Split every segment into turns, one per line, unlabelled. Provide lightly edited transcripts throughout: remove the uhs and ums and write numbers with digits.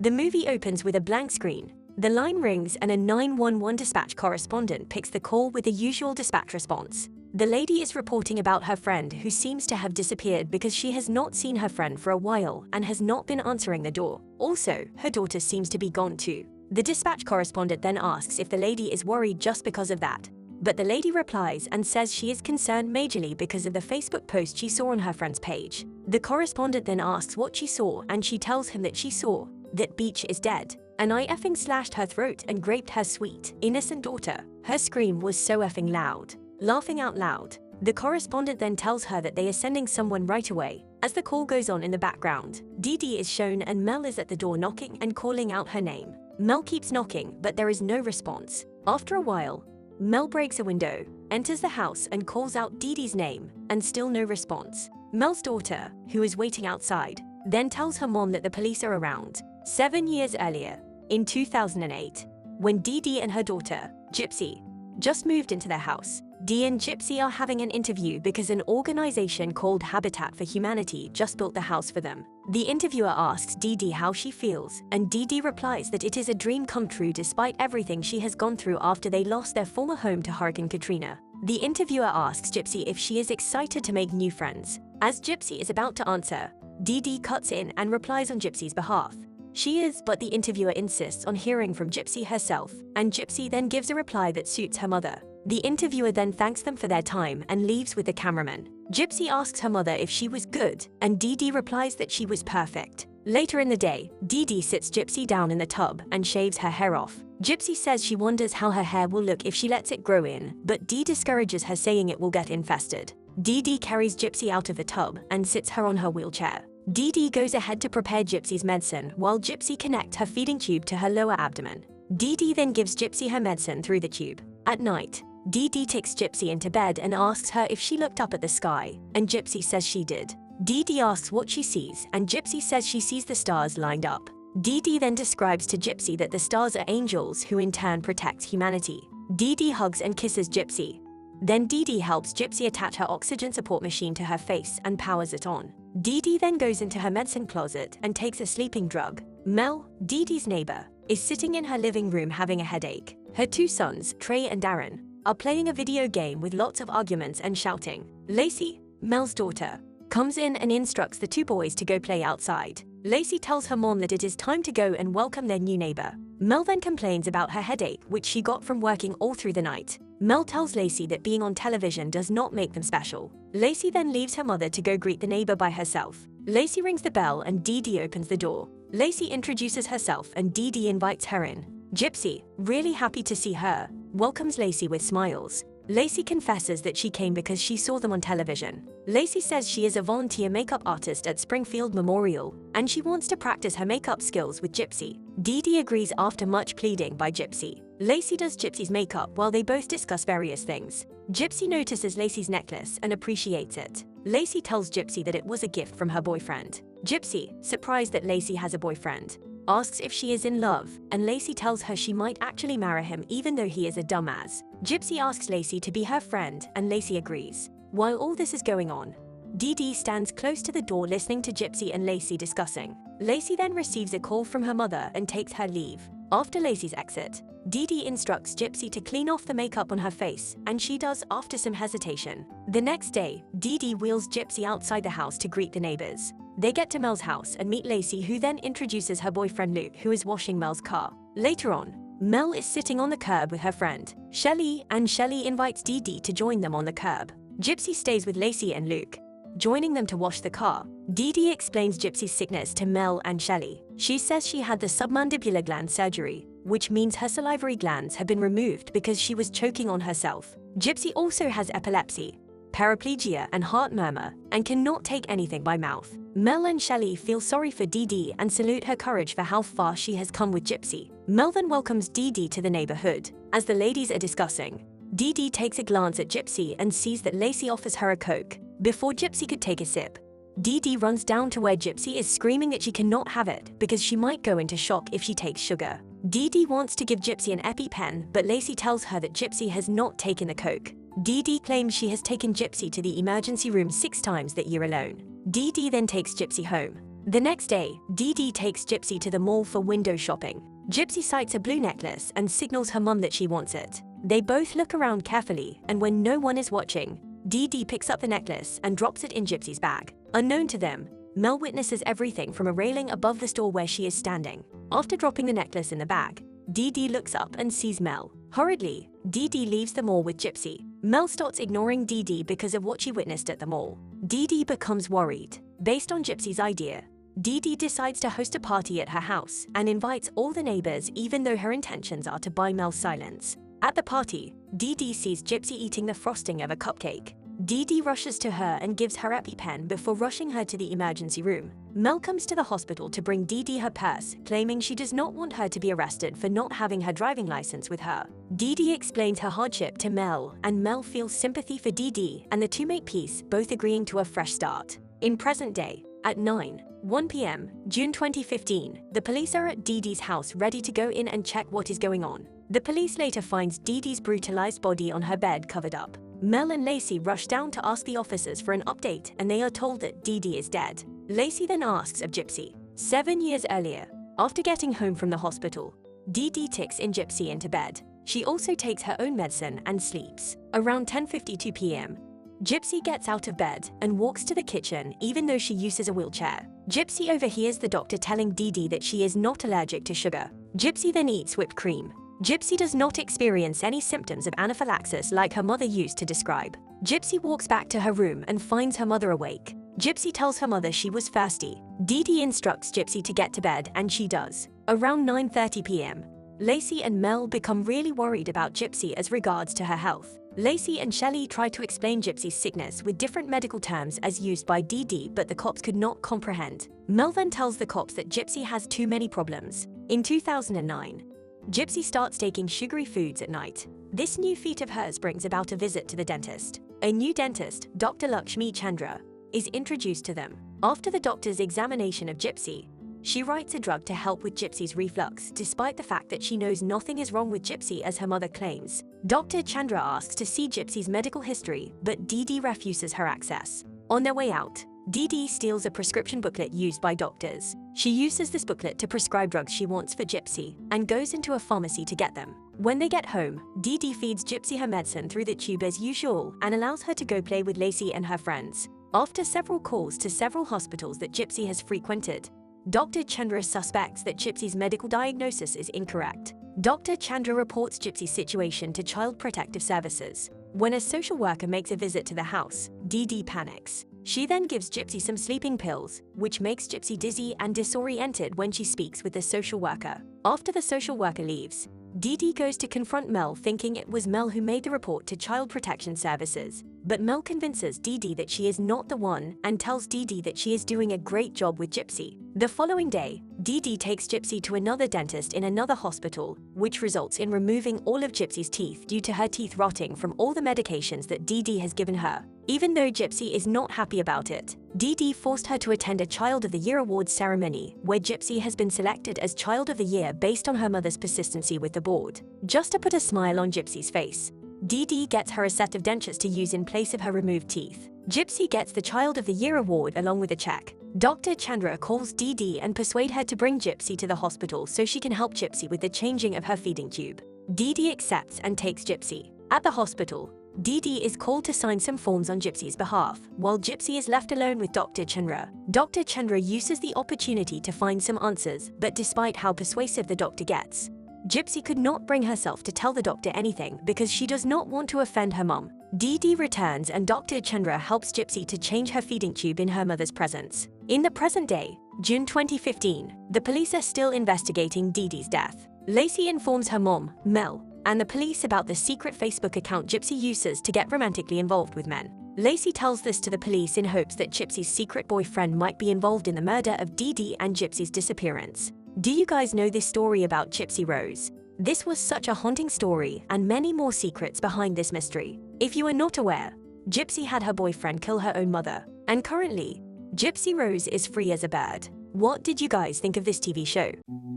The movie opens with a blank screen. The line rings and a 911 dispatch correspondent picks the call with the usual dispatch response. The lady is reporting about her friend who seems to have disappeared because she has not seen her friend for a while and has not been answering the door. Also, her daughter seems to be gone too. The dispatch correspondent then asks if the lady is worried just because of that. But the lady replies and says she is concerned majorly because of the Facebook post she saw on her friend's page. The correspondent then asks what she saw and she tells him that she saw that Beach is dead. And I effing slashed her throat and raped her sweet, innocent daughter. Her scream was so effing loud. Laughing out loud. The correspondent then tells her that they are sending someone right away. As the call goes on in the background, Dee Dee is shown and Mel is at the door knocking and calling out her name. Mel keeps knocking, but there is no response. After a while, Mel breaks a window, enters the house and calls out Dee Dee's name, and still no response. Mel's daughter, who is waiting outside, then tells her mom that the police are around. 7 years earlier, in 2008, when Dee Dee and her daughter, Gypsy, just moved into their house, Dee and Gypsy are having an interview because an organization called Habitat for Humanity just built the house for them. The interviewer asks Dee Dee how she feels, and Dee Dee replies that it is a dream come true despite everything she has gone through after they lost their former home to Hurricane Katrina. The interviewer asks Gypsy if she is excited to make new friends. As Gypsy is about to answer, Dee Dee cuts in and replies on Gypsy's behalf. She is, but the interviewer insists on hearing from Gypsy herself, and Gypsy then gives a reply that suits her mother. The interviewer then thanks them for their time and leaves with the cameraman. Gypsy asks her mother if she was good, and Dee Dee replies that she was perfect. Later in the day, Dee Dee sits Gypsy down in the tub and shaves her hair off. Gypsy says she wonders how her hair will look if she lets it grow in, but Dee discourages her, saying it will get infested. Dee Dee carries Gypsy out of the tub and sits her on her wheelchair. Dee Dee goes ahead to prepare Gypsy's medicine while Gypsy connects her feeding tube to her lower abdomen. Dee Dee then gives Gypsy her medicine through the tube. At night, Dee Dee takes Gypsy into bed and asks her if she looked up at the sky, and Gypsy says she did. Dee Dee asks what she sees, and Gypsy says she sees the stars lined up. Dee Dee then describes to Gypsy that the stars are angels who in turn protect humanity. Dee Dee hugs and kisses Gypsy. Then Dee Dee helps Gypsy attach her oxygen support machine to her face and powers it on. Dee Dee then goes into her medicine closet and takes a sleeping drug. Mel, Dee Dee's neighbor, is sitting in her living room having a headache. Her two sons, Trey and Darren, are playing a video game with lots of arguments and shouting. Lacey, Mel's daughter, comes in and instructs the two boys to go play outside. Lacey tells her mom that it is time to go and welcome their new neighbor. Mel then complains about her headache, which she got from working all through the night. Mel tells Lacey that being on television does not make them special. Lacey then leaves her mother to go greet the neighbor by herself. Lacey rings the bell and Dee Dee opens the door. Lacey introduces herself and Dee Dee invites her in. Gypsy, really happy to see her, welcomes Lacey with smiles. Lacey confesses that she came because she saw them on television. Lacey says she is a volunteer makeup artist at Springfield Memorial, and she wants to practice her makeup skills with Gypsy. Dee Dee agrees after much pleading by Gypsy. Lacey does Gypsy's makeup while they both discuss various things. Gypsy notices Lacey's necklace and appreciates it. Lacey tells Gypsy that it was a gift from her boyfriend. Gypsy, surprised that Lacey has a boyfriend, asks if she is in love, and Lacey tells her she might actually marry him even though he is a dumbass. Gypsy asks Lacey to be her friend, and Lacey agrees. While all this is going on, Dee Dee stands close to the door listening to Gypsy and Lacey discussing. Lacey then receives a call from her mother and takes her leave. After Lacey's exit, Dee Dee instructs Gypsy to clean off the makeup on her face, and she does after some hesitation. The next day, Dee Dee wheels Gypsy outside the house to greet the neighbors. They get to Mel's house and meet Lacey, who then introduces her boyfriend Luke, who is washing Mel's car. Later on, Mel is sitting on the curb with her friend, Shelly, and Shelly invites Dee Dee to join them on the curb. Gypsy stays with Lacey and Luke, joining them to wash the car. Dee Dee explains Gypsy's sickness to Mel and Shelly. She says she had the submandibular gland surgery, which means her salivary glands have been removed because she was choking on herself. Gypsy also has epilepsy, paraplegia, and heart murmur, and cannot take anything by mouth. Mel and Shelly feel sorry for Dee Dee and salute her courage for how far she has come with Gypsy. Mel then welcomes Dee Dee to the neighborhood. As the ladies are discussing, Dee Dee takes a glance at Gypsy and sees that Lacey offers her a Coke. Before Gypsy could take a sip, Dee Dee runs down to where Gypsy is screaming that she cannot have it because she might go into shock if she takes sugar. Dee Dee wants to give Gypsy an EpiPen, but Lacey tells her that Gypsy has not taken the Coke. Dee Dee claims she has taken Gypsy to the emergency room 6 times that year alone. Dee Dee then takes Gypsy home. The next day, Dee Dee takes Gypsy to the mall for window shopping. Gypsy sights a blue necklace and signals her mum that she wants it. They both look around carefully, and when no one is watching, Dee Dee picks up the necklace and drops it in Gypsy's bag. Unknown to them, Mel witnesses everything from a railing above the store where she is standing. After dropping the necklace in the bag, Dee Dee looks up and sees Mel. Hurriedly, Dee Dee leaves the mall with Gypsy. Mel starts ignoring Dee Dee because of what she witnessed at the mall. Dee Dee becomes worried. Based on Gypsy's idea, Dee Dee decides to host a party at her house and invites all the neighbors even though her intentions are to buy Mel's silence. At the party, Dee Dee sees Gypsy eating the frosting of a cupcake. Dee Dee rushes to her and gives her EpiPen before rushing her to the emergency room. Mel comes to the hospital to bring Dee Dee her purse, claiming she does not want her to be arrested for not having her driving license with her. Dee Dee explains her hardship to Mel, and Mel feels sympathy for Dee Dee, and the two make peace, both agreeing to a fresh start. In present day, at 9:01 p.m., June 2015, the police are at Dee Dee's house ready to go in and check what is going on. The police later finds Dee Dee's brutalized body on her bed covered up. Mel and Lacey rush down to ask the officers for an update, and they are told that Dee Dee is dead. Lacey then asks of Gypsy. 7 years earlier, after getting home from the hospital, Dee Dee ticks in Gypsy into bed. She also takes her own medicine and sleeps. Around 10:52 p.m., Gypsy gets out of bed and walks to the kitchen even though she uses a wheelchair. Gypsy overhears the doctor telling Dee Dee that she is not allergic to sugar. Gypsy then eats whipped cream. Gypsy does not experience any symptoms of anaphylaxis like her mother used to describe. Gypsy walks back to her room and finds her mother awake. Gypsy tells her mother she was thirsty. Dee Dee instructs Gypsy to get to bed, and she does. Around 9:30 p.m., Lacey and Mel become really worried about Gypsy as regards to her health. Lacey and Shelley try to explain Gypsy's sickness with different medical terms as used by Dee Dee, but the cops could not comprehend. Mel then tells the cops that Gypsy has too many problems. In 2009, Gypsy starts taking sugary foods at night. This new feat of hers brings about a visit to the dentist. A new dentist, Dr. Lakshmi Chandra, is introduced to them. After the doctor's examination of Gypsy, she writes a drug to help with Gypsy's reflux, despite the fact that she knows nothing is wrong with Gypsy as her mother claims. Dr. Chandra asks to see Gypsy's medical history, but Dee Dee refuses her access. On their way out, Dee Dee steals a prescription booklet used by doctors. She uses this booklet to prescribe drugs she wants for Gypsy and goes into a pharmacy to get them. When they get home, Dee Dee feeds Gypsy her medicine through the tube as usual and allows her to go play with Lacey and her friends. After several calls to several hospitals that Gypsy has frequented, Dr. Chandra suspects that Gypsy's medical diagnosis is incorrect. Dr. Chandra reports Gypsy's situation to Child Protective Services. When a social worker makes a visit to the house, Dee Dee panics. She then gives Gypsy some sleeping pills, which makes Gypsy dizzy and disoriented when she speaks with the social worker. After the social worker leaves, Dee Dee goes to confront Mel, thinking it was Mel who made the report to Child Protection Services. But Mel convinces Dee Dee that she is not the one and tells Dee Dee that she is doing a great job with Gypsy. The following day, Dee Dee takes Gypsy to another dentist in another hospital, which results in removing all of Gypsy's teeth due to her teeth rotting from all the medications that Dee Dee has given her. Even though Gypsy is not happy about it, Dee Dee forced her to attend a Child of the Year awards ceremony, where Gypsy has been selected as Child of the Year based on her mother's persistency with the board. Just to put a smile on Gypsy's face, Dee Dee gets her a set of dentures to use in place of her removed teeth. Gypsy gets the Child of the Year award along with a check. Dr. Chandra calls Dee Dee and persuades her to bring Gypsy to the hospital so she can help Gypsy with the changing of her feeding tube. Dee Dee accepts and takes Gypsy. At the hospital, Dee Dee is called to sign some forms on Gypsy's behalf, while Gypsy is left alone with Dr. Chandra. Dr. Chandra uses the opportunity to find some answers, but despite how persuasive the doctor gets, Gypsy could not bring herself to tell the doctor anything because she does not want to offend her mom. Dee Dee returns and Dr. Chandra helps Gypsy to change her feeding tube in her mother's presence. In the present day, June 2015, the police are still investigating Dee Dee's death. Lacey informs her mom, Mel, and the police about the secret Facebook account Gypsy uses to get romantically involved with men. Lacey tells this to the police in hopes that Gypsy's secret boyfriend might be involved in the murder of Dee Dee and Gypsy's disappearance. Do you guys know this story about Gypsy Rose? This was such a haunting story and many more secrets behind this mystery. If you are not aware, Gypsy had her boyfriend kill her own mother, and currently, Gypsy Rose is free as a bird. What did you guys think of this TV show?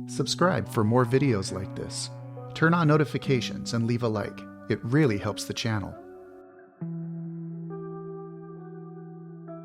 Subscribe for more videos like this. Turn on notifications and leave a like. It really helps the channel.